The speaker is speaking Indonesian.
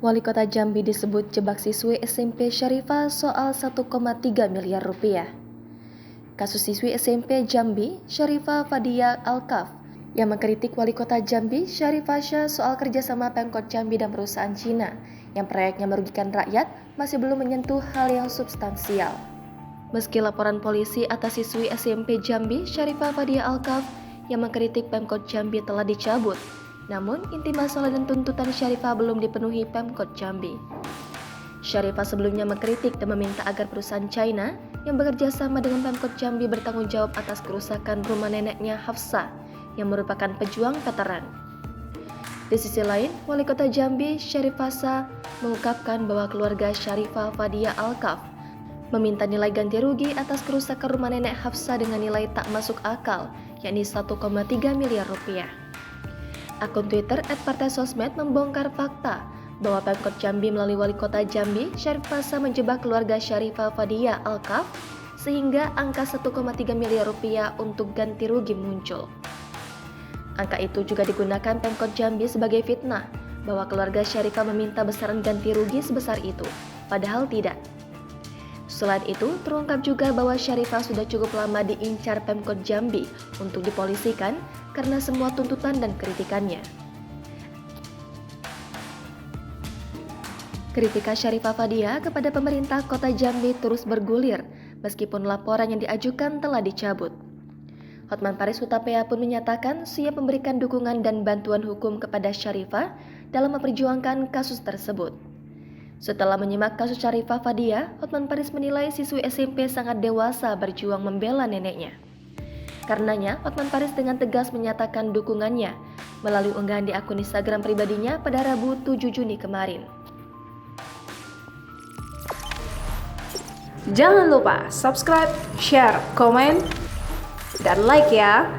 Wali Kota Jambi disebut jebak siswi SMP Syarifah soal 1,3 miliar rupiah. Kasus siswi SMP Jambi, Syarifah Fadia Alkaf, yang mengkritik Wali Kota Jambi, Syarifah Shah soal kerjasama Pemkot Jambi dan perusahaan Cina, yang proyeknya merugikan rakyat, masih belum menyentuh hal yang substansial. Meski laporan polisi atas siswi SMP Jambi, Syarifah Fadia Alkaf, yang mengkritik Pemkot Jambi telah dicabut, namun, inti masalah dan tuntutan Syarifah belum dipenuhi Pemkot Jambi. Syarifah sebelumnya mengkritik dan meminta agar perusahaan China yang bekerja sama dengan Pemkot Jambi bertanggung jawab atas kerusakan rumah neneknya Hafsah yang merupakan pejuang veteran. Di sisi lain, Wali Kota Jambi, Syarifah Shah, mengungkapkan bahwa keluarga Syarifah Fadia Alkaf meminta nilai ganti rugi atas kerusakan rumah nenek Hafsah dengan nilai tak masuk akal, yakni 1,3 miliar rupiah. Akun Twitter @partaisosmed membongkar fakta bahwa Pemkot Jambi melalui Wali Kota Jambi, Syarifah Shah menjebak keluarga Syarifah Fadia Alkaf sehingga angka 1,3 miliar rupiah untuk ganti rugi muncul. Angka itu juga digunakan Pemkot Jambi sebagai fitnah bahwa keluarga Syarifah meminta besaran ganti rugi sebesar itu, padahal tidak. Selain itu, terungkap juga bahwa Syarifah sudah cukup lama diincar Pemkot Jambi untuk dipolisikan karena semua tuntutan dan kritikannya. Kritika Syarifah Fadia kepada pemerintah Kota Jambi terus bergulir meskipun laporan yang diajukan telah dicabut. Hotman Paris Hutapea pun menyatakan siap memberikan dukungan dan bantuan hukum kepada Syarifah dalam memperjuangkan kasus tersebut. Setelah menyimak kasus Syarifah Fadia, Hotman Paris menilai siswi SMP sangat dewasa berjuang membela neneknya. Karenanya, Hotman Paris dengan tegas menyatakan dukungannya melalui unggahan di akun Instagram pribadinya pada Rabu 7 Juni kemarin. Jangan lupa subscribe, share, komen, dan like ya!